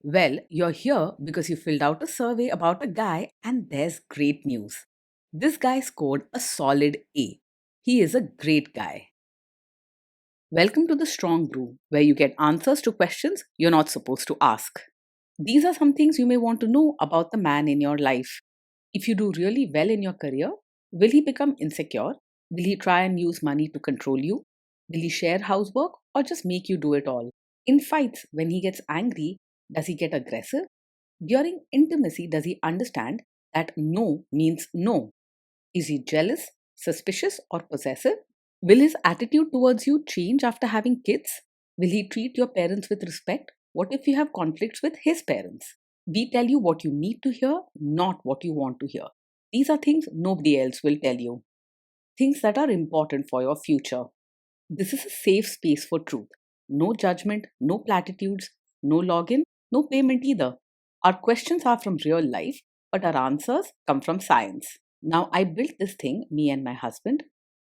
Well, you're here because you filled out a survey about a guy, and there's great news. This guy scored a solid A. He is a great guy. Welcome to the Strong Brew, where you get answers to questions you're not supposed to ask. These are some things you may want to know about the man in your life. If you do really well in your career, will he become insecure? Will he try and use money to control you? Will he share housework or just make you do it all? In fights, when he gets angry, does he get aggressive? During intimacy, does he understand that no means no? Is he jealous, suspicious, or possessive? Will his attitude towards you change after having kids? Will he treat your parents with respect? What if you have conflicts with his parents? We tell you what you need to hear, not what you want to hear. These are things nobody else will tell you, things that are important for your future. This is a safe space for truth. No judgment, no platitudes, no login, no payment either. Our questions are from real life, but our answers come from science. Now, I built this thing, me and my husband,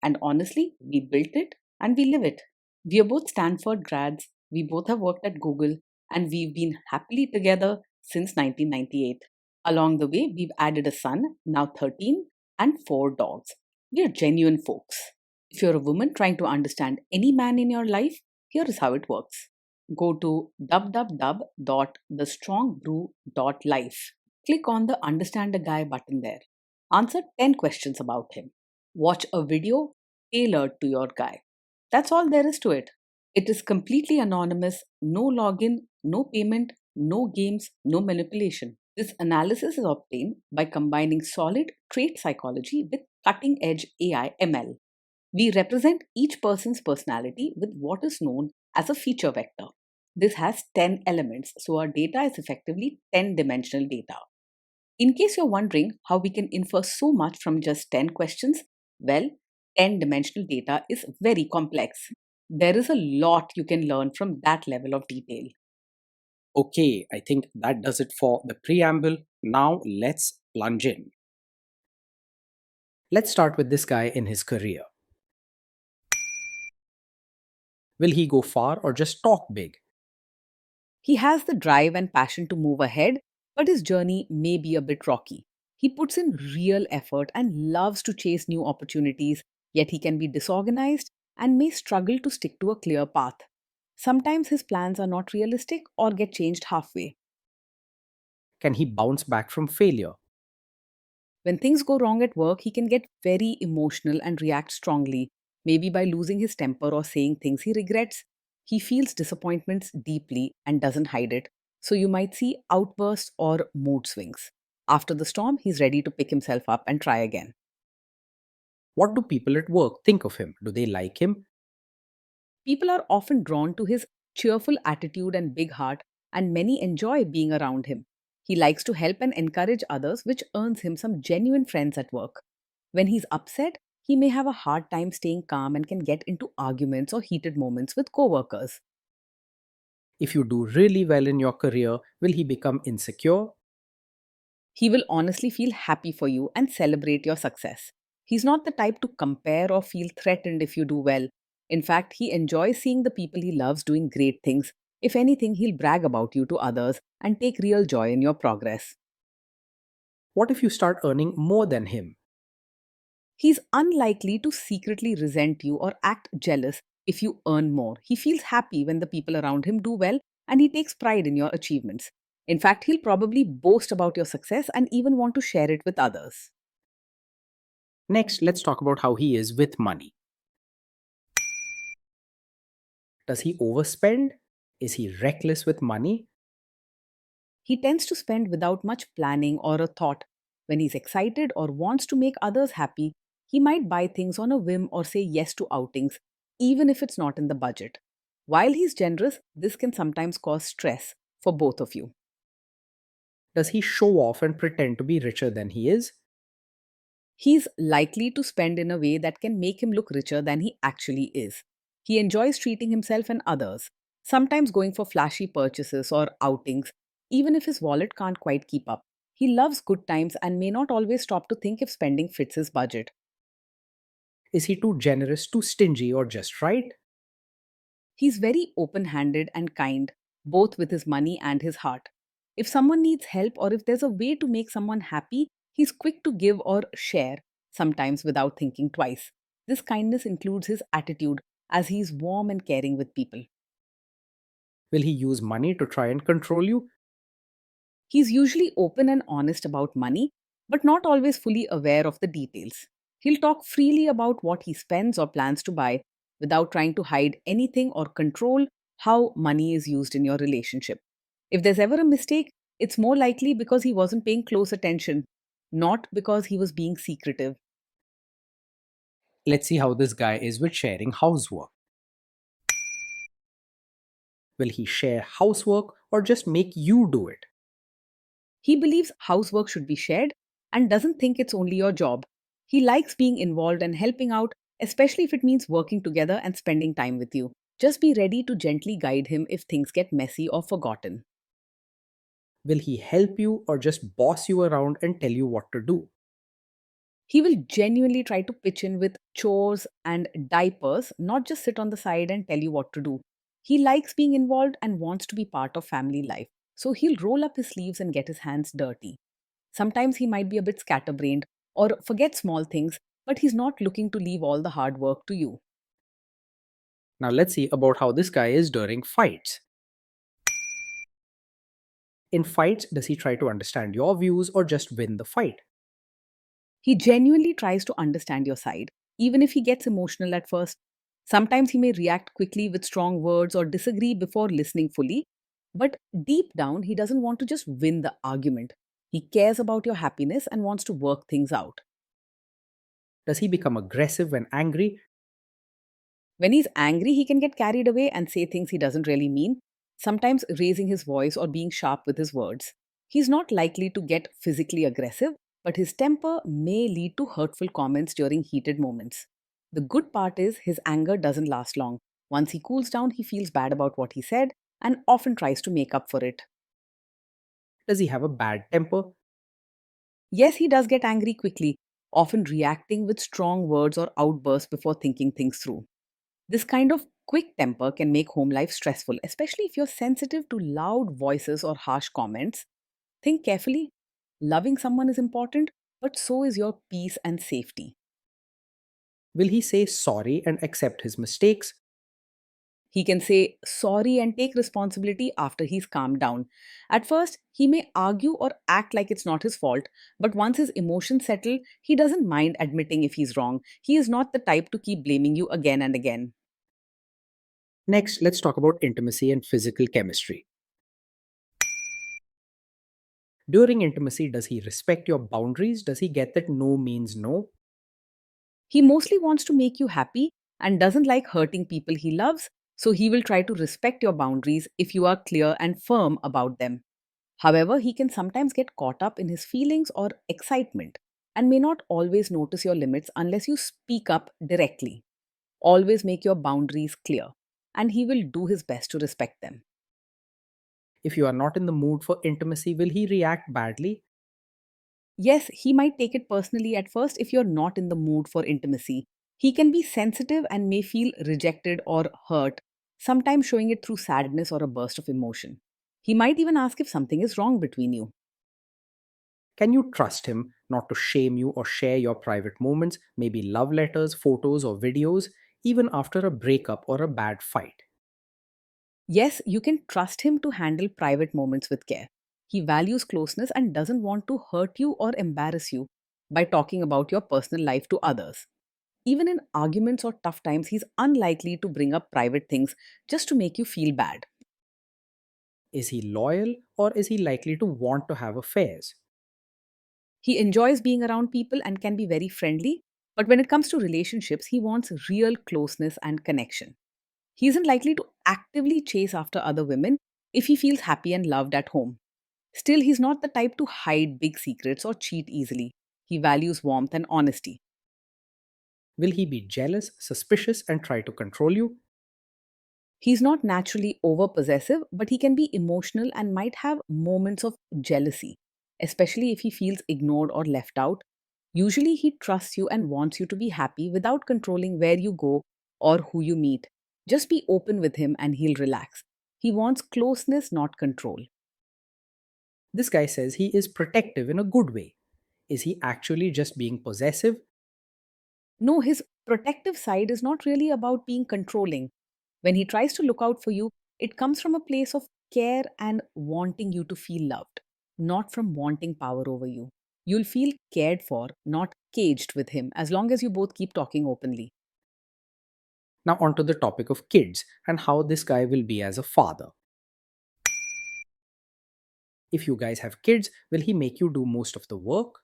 and honestly, we built it and we live it. We are both Stanford grads, we both have worked at Google, and we've been happily together since 1998. Along the way, we've added a son, now 13, and 4 dogs. We are genuine folks. If you're a woman trying to understand any man in your life, here is how it works. Go to www.thestrongbrew.life. Click on the Understand a Guy button there. Answer 10 questions about him. Watch a video tailored to your guy. That's all there is to it. It is completely anonymous, no login, no payment, no games, no manipulation. This analysis is obtained by combining solid trait psychology with cutting edge AI ML. We represent each person's personality with what is known as a feature vector. This has 10 elements, so our data is effectively 10-dimensional data. In case you're wondering how we can infer so much from just 10 questions, well, 10-dimensional data is very complex. There is a lot you can learn from that level of detail. Okay, I think that does it for the preamble. Now let's plunge in. Let's start with this guy in his career. Will he go far or just talk big? He has the drive and passion to move ahead, but his journey may be a bit rocky. He puts in real effort and loves to chase new opportunities, yet he can be disorganized and may struggle to stick to a clear path. Sometimes his plans are not realistic or get changed halfway. Can he bounce back from failure? When things go wrong at work, he can get very emotional and react strongly, maybe by losing his temper or saying things he regrets. He feels disappointments deeply and doesn't hide it, so you might see outbursts or mood swings. After the storm, he's ready to pick himself up and try again. What do people at work think of him? Do they like him? People are often drawn to his cheerful attitude and big heart, and many enjoy being around him. He likes to help and encourage others, which earns him some genuine friends at work. When he's upset, he may have a hard time staying calm and can get into arguments or heated moments with coworkers. If you do really well in your career, will he become insecure? He will honestly feel happy for you and celebrate your success. He's not the type to compare or feel threatened if you do well. In fact, he enjoys seeing the people he loves doing great things. If anything, he'll brag about you to others and take real joy in your progress. What if you start earning more than him? He's unlikely to secretly resent you or act jealous if you earn more. He feels happy when the people around him do well and he takes pride in your achievements. In fact, he'll probably boast about your success and even want to share it with others. Next, let's talk about how he is with money. Does he overspend? Is he reckless with money? He tends to spend without much planning or a thought. When he's excited or wants to make others happy, he might buy things on a whim or say yes to outings, even if it's not in the budget. While he's generous, this can sometimes cause stress for both of you. Does he show off and pretend to be richer than he is? He's likely to spend in a way that can make him look richer than he actually is. He enjoys treating himself and others, sometimes going for flashy purchases or outings, even if his wallet can't quite keep up. He loves good times and may not always stop to think if spending fits his budget. Is he too generous, too stingy, or just right? He's very open handed and kind, both with his money and his heart. If someone needs help or if there's a way to make someone happy, he's quick to give or share, sometimes without thinking twice. This kindness includes his attitude, as he's warm and caring with people. Will he use money to try and control you? He's usually open and honest about money, but not always fully aware of the details. He'll talk freely about what he spends or plans to buy without trying to hide anything or control how money is used in your relationship. If there's ever a mistake, it's more likely because he wasn't paying close attention, not because he was being secretive. Let's see how this guy is with sharing housework. Will he share housework or just make you do it? He believes housework should be shared and doesn't think it's only your job. He likes being involved and helping out, especially if it means working together and spending time with you. Just be ready to gently guide him if things get messy or forgotten. Will he help you or just boss you around and tell you what to do? He will genuinely try to pitch in with chores and diapers, not just sit on the side and tell you what to do. He likes being involved and wants to be part of family life, so he'll roll up his sleeves and get his hands dirty. Sometimes he might be a bit scatterbrained or forget small things, but he's not looking to leave all the hard work to you. Now let's see about how this guy is during fights. In fights, does he try to understand your views or just win the fight? He genuinely tries to understand your side, even if he gets emotional at first. Sometimes he may react quickly with strong words or disagree before listening fully, but deep down, he doesn't want to just win the argument. He cares about your happiness and wants to work things out. Does he become aggressive when angry? When he's angry, he can get carried away and say things he doesn't really mean, sometimes raising his voice or being sharp with his words. He's not likely to get physically aggressive, but his temper may lead to hurtful comments during heated moments. The good part is his anger doesn't last long. Once he cools down, he feels bad about what he said and often tries to make up for it. Does he have a bad temper? Yes, he does get angry quickly, often reacting with strong words or outbursts before thinking things through. This kind of quick temper can make home life stressful, especially if you're sensitive to loud voices or harsh comments. Think carefully. Loving someone is important, but so is your peace and safety. Will he say sorry and accept his mistakes? He can say sorry and take responsibility after he's calmed down. At first, he may argue or act like it's not his fault, but once his emotions settle, he doesn't mind admitting if he's wrong. He is not the type to keep blaming you again and again. Next, let's talk about intimacy and physical chemistry. During intimacy, does he respect your boundaries? Does he get that no means no? He mostly wants to make you happy and doesn't like hurting people he loves, so he will try to respect your boundaries if you are clear and firm about them. However, he can sometimes get caught up in his feelings or excitement and may not always notice your limits unless you speak up directly. Always make your boundaries clear, and he will do his best to respect them. If you are not in the mood for intimacy, will he react badly? Yes, he might take it personally at first if you're not in the mood for intimacy. He can be sensitive and may feel rejected or hurt, sometimes showing it through sadness or a burst of emotion. He might even ask if something is wrong between you. Can you trust him not to shame you or share your private moments, maybe love letters, photos, or videos, even after a breakup or a bad fight? Yes, you can trust him to handle private moments with care. He values closeness and doesn't want to hurt you or embarrass you by talking about your personal life to others. Even in arguments or tough times, he's unlikely to bring up private things just to make you feel bad. Is he loyal or is he likely to want to have affairs? He enjoys being around people and can be very friendly, but when it comes to relationships, he wants real closeness and connection. He isn't likely to actively chase after other women if he feels happy and loved at home. Still, he's not the type to hide big secrets or cheat easily. He values warmth and honesty. Will he be jealous, suspicious, and try to control you? He's not naturally over possessive, but he can be emotional and might have moments of jealousy, especially if he feels ignored or left out. Usually, he trusts you and wants you to be happy without controlling where you go or who you meet. Just be open with him and he'll relax. He wants closeness, not control. This guy says he is protective in a good way. Is he actually just being possessive? No, his protective side is not really about being controlling. When he tries to look out for you, it comes from a place of care and wanting you to feel loved, not from wanting power over you. You'll feel cared for, not caged with him, as long as you both keep talking openly. Now, onto the topic of kids and how this guy will be as a father. If you guys have kids, will he make you do most of the work?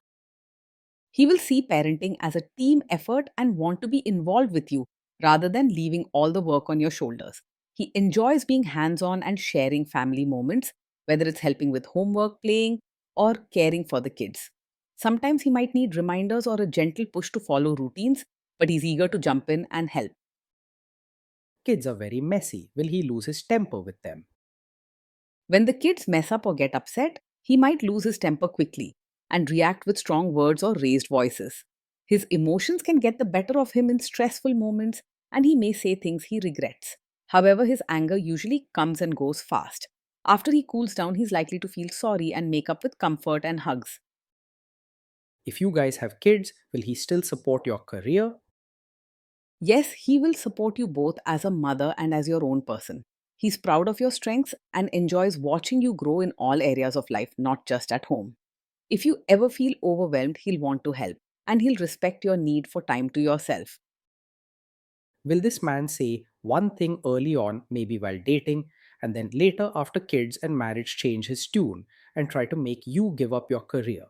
He will see parenting as a team effort and want to be involved with you rather than leaving all the work on your shoulders. He enjoys being hands on and sharing family moments, whether it's helping with homework, playing, or caring for the kids. Sometimes he might need reminders or a gentle push to follow routines, but he's eager to jump in and help. Kids are very messy. Will he lose his temper with them? When the kids mess up or get upset, he might lose his temper quickly and react with strong words or raised voices. His emotions can get the better of him in stressful moments, and he may say things he regrets. However, his anger usually comes and goes fast. After he cools down, he's likely to feel sorry and make up with comfort and hugs. If you guys have kids, will he still support your career? Yes, he will support you both as a mother and as your own person. He's proud of your strengths and enjoys watching you grow in all areas of life, not just at home. If you ever feel overwhelmed, he'll want to help and he'll respect your need for time to yourself. Will this man say one thing early on, maybe while dating, and then later after kids and marriage change his tune and try to make you give up your career?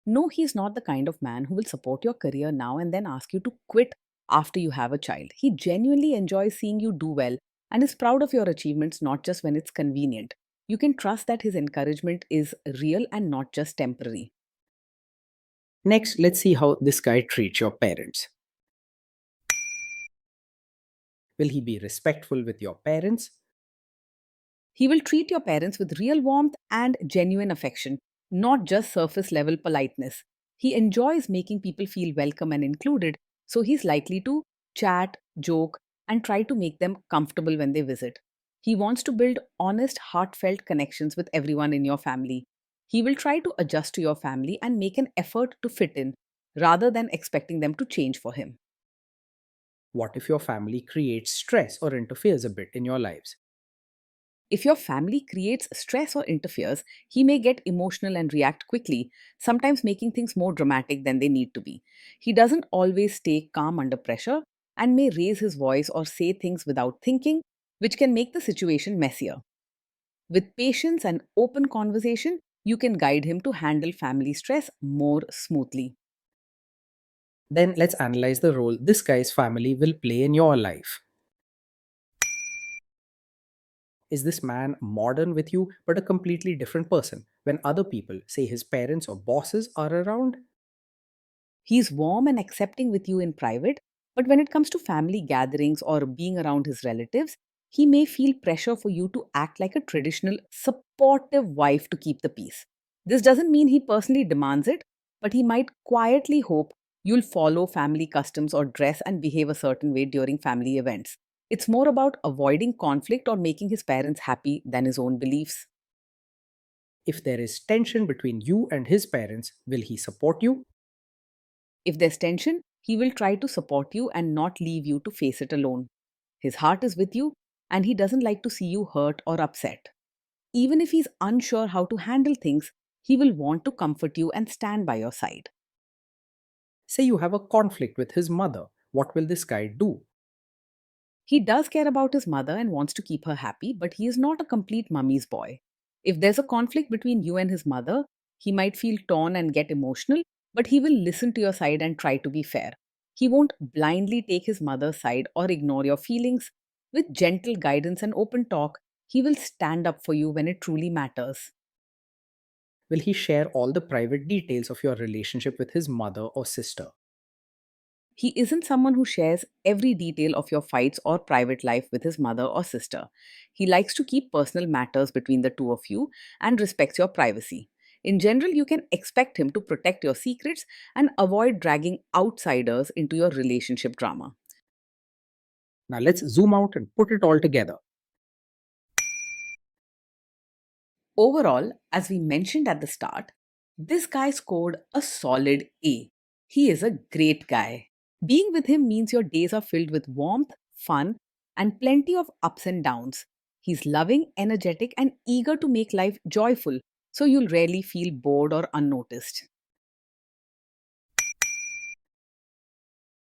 No, he's not the kind of man who will support your career now and then ask you to quit after you have a child. He genuinely enjoys seeing you do well and is proud of your achievements, not just when it's convenient. You can trust that his encouragement is real and not just temporary. Next, let's see how this guy treats your parents. Will he be respectful with your parents? He will treat your parents with real warmth and genuine affection, not just surface level politeness. He enjoys making people feel welcome and included, so he's likely to chat, joke, and try to make them comfortable when they visit. He wants to build honest, heartfelt connections with everyone in your family. He will try to adjust to your family and make an effort to fit in rather than expecting them to change for him. What if your family creates stress or interferes a bit in your lives? If your family creates stress or interferes, he may get emotional and react quickly, sometimes making things more dramatic than they need to be. He doesn't always stay calm under pressure and may raise his voice or say things without thinking, which can make the situation messier. With patience and open conversation, you can guide him to handle family stress more smoothly. Then let's analyze the role this guy's family will play in your life. Is this man modern with you but a completely different person when other people, say his parents or bosses, are around? He's warm and accepting with you in private, but when it comes to family gatherings or being around his relatives, he may feel pressure for you to act like a traditional, supportive wife to keep the peace. This doesn't mean he personally demands it, but he might quietly hope you'll follow family customs or dress and behave a certain way during family events. It's more about avoiding conflict or making his parents happy than his own beliefs. If there is tension between you and his parents, will he support you? If there's tension, he will try to support you and not leave you to face it alone. His heart is with you, and he doesn't like to see you hurt or upset. Even if he's unsure how to handle things, he will want to comfort you and stand by your side. Say you have a conflict with his mother. What will this guy do? He does care about his mother and wants to keep her happy, but he is not a complete mummy's boy. If there's a conflict between you and his mother, he might feel torn and get emotional, but he will listen to your side and try to be fair. He won't blindly take his mother's side or ignore your feelings. With gentle guidance and open talk, he will stand up for you when it truly matters. Will he share all the private details of your relationship with his mother or sister? He isn't someone who shares every detail of your fights or private life with his mother or sister. He likes to keep personal matters between the two of you and respects your privacy. In general, you can expect him to protect your secrets and avoid dragging outsiders into your relationship drama. Now let's zoom out and put it all together. Overall, as we mentioned at the start, this guy scored a solid A. He is a great guy. Being with him means your days are filled with warmth, fun, and plenty of ups and downs. He's loving, energetic, and eager to make life joyful, so you'll rarely feel bored or unnoticed.